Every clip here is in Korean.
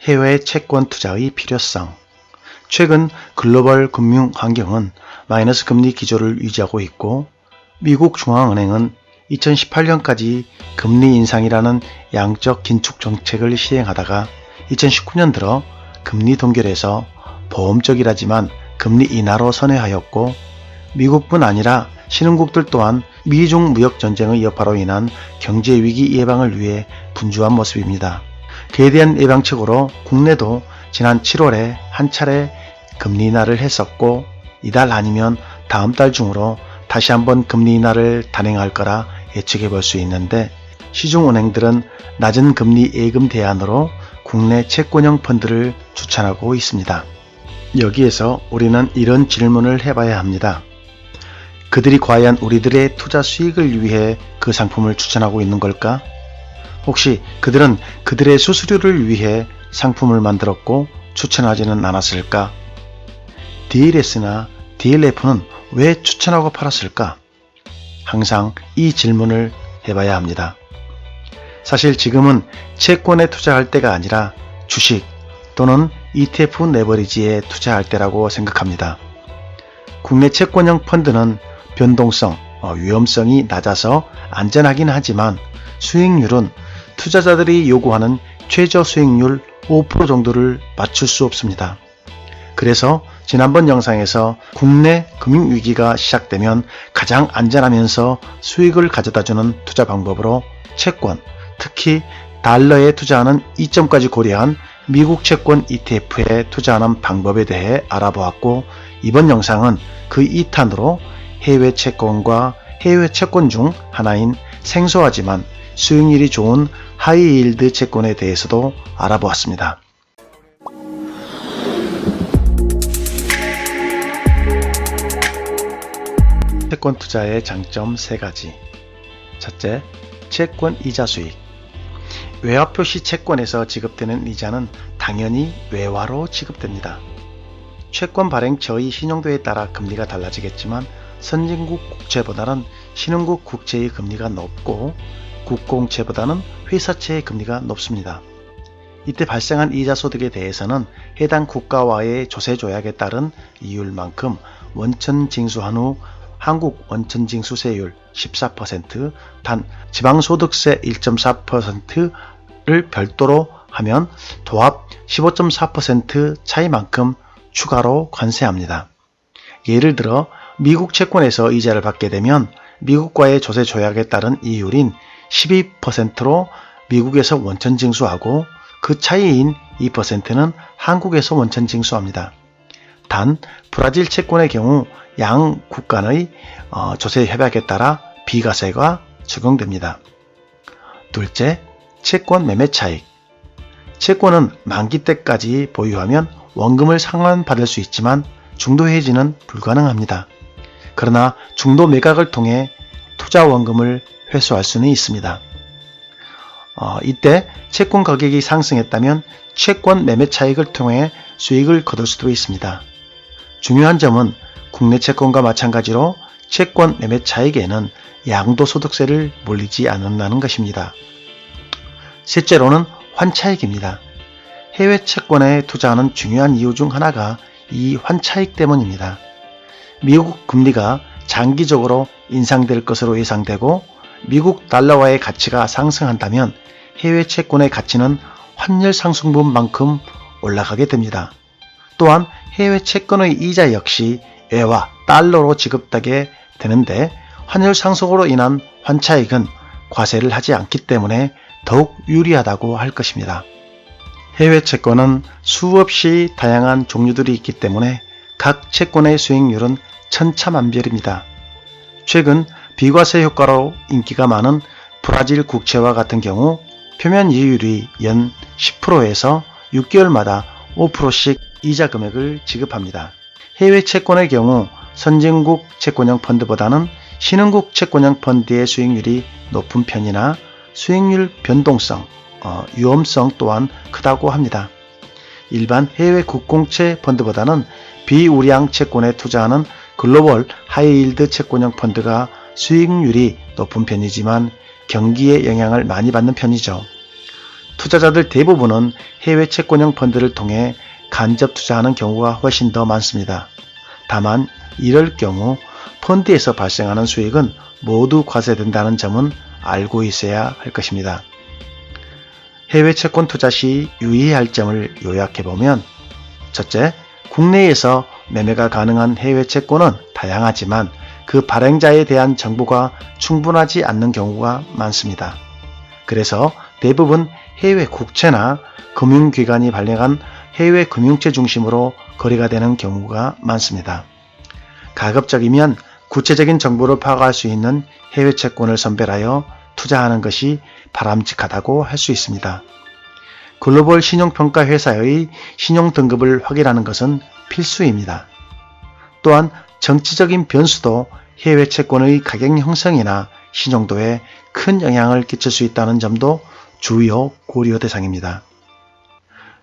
해외 채권 투자의 필요성. 최근 글로벌 금융 환경은 마이너스 금리 기조를 유지하고 있고 미국 중앙은행은 2018년까지 금리 인상이라는 양적 긴축 정책을 시행하다가 2019년 들어 금리 동결에서 보험적이라지만 금리 인하로 선회하였고 미국뿐 아니라 신흥국들 또한 미중 무역 전쟁의 여파로 인한 경제 위기 예방을 위해 분주한 모습입니다. 그에 대한 예방책으로 국내도 지난 7월에 한 차례 금리 인하를 했었고 이달 아니면 다음 달 중으로 다시 한번 금리 인하를 단행할 거라 예측해 볼 수 있는데 시중은행들은 낮은 금리 예금 대안으로 국내 채권형 펀드를 추천하고 있습니다. 여기에서 우리는 이런 질문을 해봐야 합니다. 그들이 과연 우리들의 투자 수익을 위해 그 상품을 추천하고 있는 걸까? 혹시 그들은 그들의 수수료를 위해 상품을 만들었고 추천하지는 않았을까? DLS나 DLF는 왜 추천하고 팔았을까? 항상 이 질문을 해봐야 합니다. 사실 지금은 채권에 투자할 때가 아니라 주식 또는 ETF 레버리지에 투자할 때라고 생각합니다. 국내 채권형 펀드는 변동성, 위험성이 낮아서 안전하긴 하지만 수익률은 투자자들이 요구하는 최저 수익률 5% 정도를 맞출 수 없습니다. 그래서 지난번 영상에서 국내 금융위기가 시작되면 가장 안전하면서 수익을 가져다주는 투자 방법으로 채권, 특히 달러에 투자하는 이점까지 고려한 미국 채권 ETF에 투자하는 방법에 대해 알아보았고 이번 영상은 그 2탄으로 해외 채권과 해외 채권 중 하나인 생소하지만 수익률이 좋은 하이힐드 채권에 대해서도 알아보았습니다. 채권 투자의 장점 3가지. 첫째, 채권 이자 수익. 외화 표시 채권에서 지급되는 이자는 당연히 외화로 지급됩니다. 채권 발행처의 신용도에 따라 금리가 달라지겠지만 선진국 국채보다는 신흥국 국채의 금리가 높고 국공채보다는 회사채의 금리가 높습니다. 이때 발생한 이자 소득에 대해서는 해당 국가와의 조세 조약에 따른 이율만큼 원천 징수한 후 한국 원천 징수세율 14%, 단 지방소득세 1.4%를 별도로 하면 도합 15.4% 차이만큼 추가로 관세합니다. 예를 들어 미국 채권에서 이자를 받게 되면 미국과의 조세 조약에 따른 이율인 12%로 미국에서 원천 징수하고 그 차이인 2%는 한국에서 원천 징수합니다. 단 브라질 채권의 경우 양 국간의 조세 협약에 따라 비과세가 적용됩니다. 둘째, 채권 매매 차익. 채권은 만기 때까지 보유하면 원금을 상환받을 수 있지만 중도 해지는 불가능합니다. 그러나 중도 매각을 통해 투자 원금을 회수할 수는 있습니다. 이때 채권 가격이 상승했다면 채권 매매 차익을 통해 수익을 거둘 수도 있습니다. 중요한 점은 국내 채권과 마찬가지로 채권 매매 차익에는 양도소득세를 물리지 않는다는 것입니다. 셋째로는 환차익입니다. 해외 채권에 투자하는 중요한 이유 중 하나가 이 환차익 때문입니다. 미국 금리가 장기적으로 인상될 것으로 예상되고 미국 달러화의 가치가 상승한다면 해외 채권의 가치는 환율 상승분만큼 올라가게 됩니다. 또한 해외 채권의 이자 역시 외화 달러로 지급되게 되는데 환율 상승으로 인한 환차익은 과세를 하지 않기 때문에 더욱 유리하다고 할 것입니다. 해외 채권은 수없이 다양한 종류들이 있기 때문에 각 채권의 수익률은 천차만별입니다. 최근 비과세 효과로 인기가 많은 브라질 국채와 같은 경우 표면 이율이 연 10%에서 6개월마다 5%씩 이자 금액을 지급합니다. 해외 채권의 경우 선진국 채권형 펀드보다는 신흥국 채권형 펀드의 수익률이 높은 편이나 수익률 변동성, 위험성 또한 크다고 합니다. 일반 해외 국공채 펀드보다는 비우량 채권에 투자하는 글로벌 하이힐드 채권형 펀드가 수익률이 높은 편이지만 경기에 영향을 많이 받는 편이죠. 투자자들 대부분은 해외 채권형 펀드를 통해 간접 투자하는 경우가 훨씬 더 많습니다. 다만 이럴 경우 펀드에서 발생하는 수익은 모두 과세된다는 점은 알고 있어야 할 것입니다. 해외 채권 투자 시 유의해야 할 점을 요약해보면, 첫째, 국내에서 매매가 가능한 해외 채권은 다양하지만 그 발행자에 대한 정보가 충분하지 않는 경우가 많습니다. 그래서 대부분 해외 국채나 금융기관이 발행한 해외 금융채 중심으로 거래가 되는 경우가 많습니다. 가급적이면 구체적인 정보를 파악할 수 있는 해외 채권을 선별하여 투자하는 것이 바람직하다고 할 수 있습니다. 글로벌 신용평가 회사의 신용 등급을 확인하는 것은 필수입니다. 또한 정치적인 변수도 해외 채권의 가격 형성이나 신용도에 큰 영향을 끼칠 수 있다는 점도 주요 고려 대상입니다.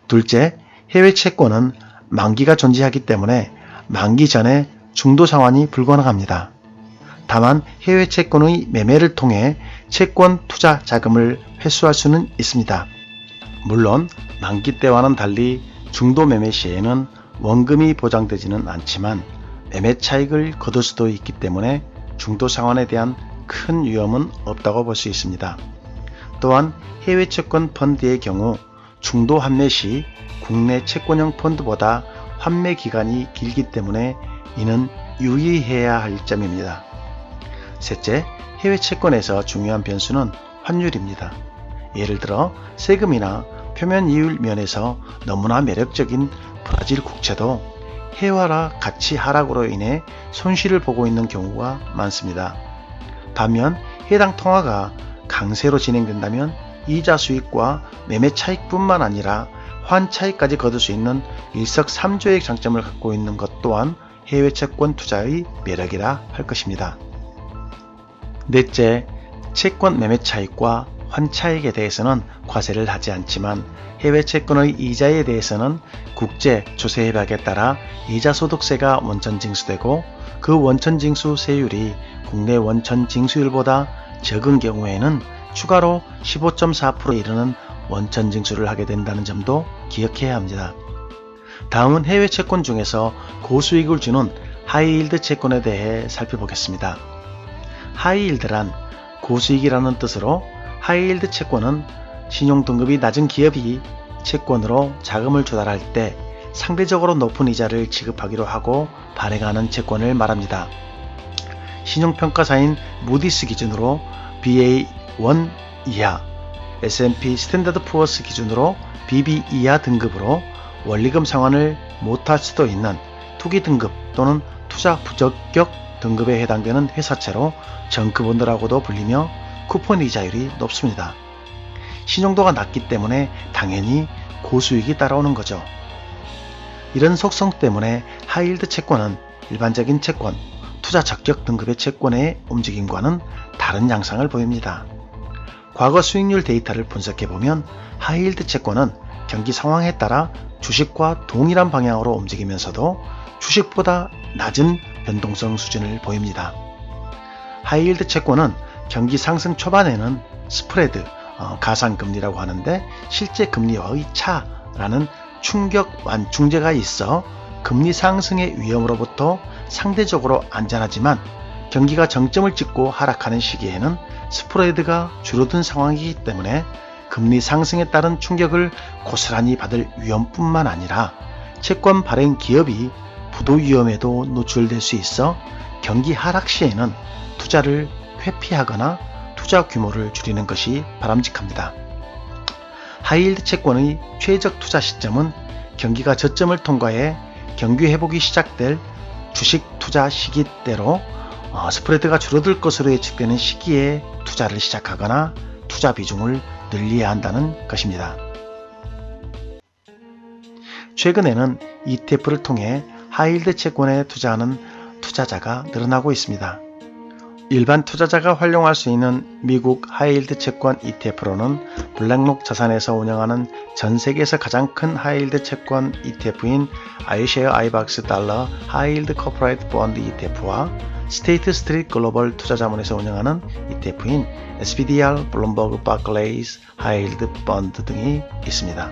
둘째, 해외 채권은 만기가 존재하기 때문에 만기 전에 중도 상환이 불가능합니다. 다만 해외 채권의 매매를 통해 채권 투자 자금을 회수할 수는 있습니다. 물론 만기 때와는 달리 중도 매매 시에는 원금이 보장되지는 않지만 매매 차익을 거둘 수도 있기 때문에 중도 상환에 대한 큰 위험은 없다고 볼 수 있습니다. 또한 해외 채권 펀드의 경우 중도 환매 시 국내 채권형 펀드보다 환매 기간이 길기 때문에 이는 유의해야 할 점입니다. 셋째, 해외 채권에서 중요한 변수는 환율입니다. 예를 들어 세금이나 표면 이율 면에서 너무나 매력적인 브라질 국채도 해외화 가치 하락으로 인해 손실을 보고 있는 경우가 많습니다. 반면 해당 통화가 강세로 진행된다면 이자 수익과 매매 차익뿐만 아니라 환 차익까지 거둘 수 있는 일석삼조의 장점을 갖고 있는 것 또한 해외 채권 투자의 매력이라 할 것입니다. 넷째, 채권 매매 차익과 환 차익에 대해서는 과세를 하지 않지만 해외 채권의 이자에 대해서는 국제 조세 협약에 따라 이자 소득세가 원천 징수되고 그 원천 징수 세율이 국내 원천 징수율보다 적은 경우에는 추가로 15.4%에 이르는 원천 징수를 하게 된다는 점도 기억해야 합니다. 다음은 해외 채권 중에서 고수익을 주는 하이힐드 채권에 대해 살펴보겠습니다. 하이힐드란 고수익이라는 뜻으로 하이힐드 채권은 신용등급이 낮은 기업이 채권으로 자금을 조달할 때 상대적으로 높은 이자를 지급하기로 하고 발행하는 채권을 말합니다. 신용평가사인 무디스 기준으로 BA1 이하, S&P 스탠더드 푸어스 기준으로 BB 이하 등급으로 원리금 상환을 못할 수도 있는 투기 등급 또는 투자 부적격 등급에 해당되는 회사채로 정크본드라고도 불리며 쿠폰 이자율이 높습니다. 신용도가 낮기 때문에 당연히 고수익이 따라오는 거죠. 이런 속성 때문에 하이힐드 채권은 일반적인 채권, 투자 적격 등급의 채권의 움직임과는 다른 양상을 보입니다. 과거 수익률 데이터를 분석해보면 하이힐드 채권은 경기 상황에 따라 주식과 동일한 방향으로 움직이면서도 주식보다 낮은 변동성 수준을 보입니다. 하이힐드 채권은 경기 상승 초반에는 스프레드, 가상금리라고 하는데 실제 금리와의 차라는 충격 완충제가 있어 금리 상승의 위험으로부터 상대적으로 안전하지만 경기가 정점을 찍고 하락하는 시기에는 스프레드가 줄어든 상황이기 때문에 금리 상승에 따른 충격을 고스란히 받을 위험뿐만 아니라 채권 발행 기업이 부도 위험에도 노출될 수 있어 경기 하락 시에는 투자를 회피하거나 투자 규모를 줄이는 것이 바람직합니다. 하이힐드 채권의 최적 투자 시점은 경기가 저점을 통과해 경기 회복이 시작될 주식 투자 시기대로 스프레드가 줄어들 것으로 예측되는 시기에 투자를 시작하거나 투자 비중을 늘려야 한다는 것입니다. 최근에는 ETF를 통해 하이힐드 채권에 투자하는 투자자가 늘어나고 있습니다. 일반 투자자가 활용할 수 있는 미국 하이힐드 채권 ETF로는 블랙록 자산에서 운영하는 전 세계에서 가장 큰 하이힐드 채권 ETF인 iShares iBox 달러 하이힐드 코퍼레이트 본드 ETF와 스테이트 스트리트 글로벌 투자자문에서 운영하는 ETF인 SPDR 블룸버그 바클레이스 하이힐드 본드 등이 있습니다.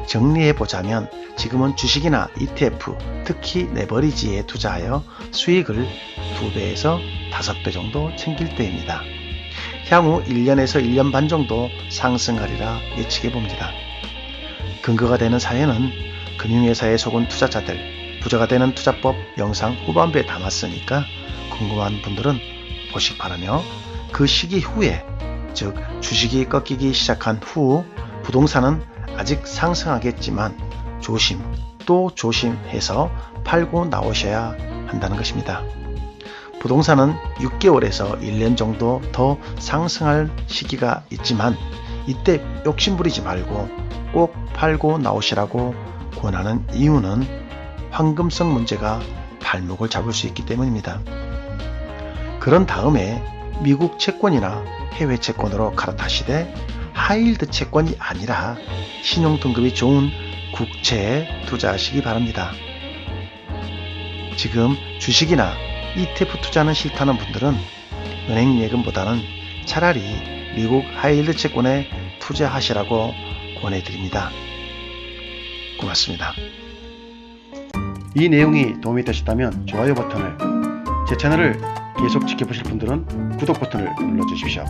정리해보자면 지금은 주식이나 ETF, 특히 레버리지에 투자하여 수익을 2배에서 5배 정도 챙길 때입니다. 향후 1년에서 1년 반 정도 상승하리라 예측해봅니다. 근거가 되는 사연은 금융회사에 속은 투자자들, 부자가 되는 투자법 영상 후반부에 담았으니까 궁금한 분들은 보시기 바라며 그 시기 후에, 즉 주식이 꺾이기 시작한 후 부동산은 아직 상승하겠지만 조심 또 조심해서 팔고 나오셔야 한다는 것입니다. 부동산은 6개월에서 1년 정도 더 상승할 시기가 있지만 이때 욕심부리지 말고 꼭 팔고 나오시라고 권하는 이유는 황금성 문제가 발목을 잡을 수 있기 때문입니다. 그런 다음에 미국 채권이나 해외 채권으로 갈아타시되 하이힐드 채권이 아니라 신용등급이 좋은 국채에 투자하시기 바랍니다. 지금 주식이나 ETF 투자는 싫다는 분들은 은행 예금보다는 차라리 미국 하이힐드 채권에 투자하시라고 권해드립니다. 고맙습니다. 이 내용이 도움이 되셨다면 좋아요 버튼을, 제 채널을 계속 지켜보실 분들은 구독 버튼을 눌러주십시오.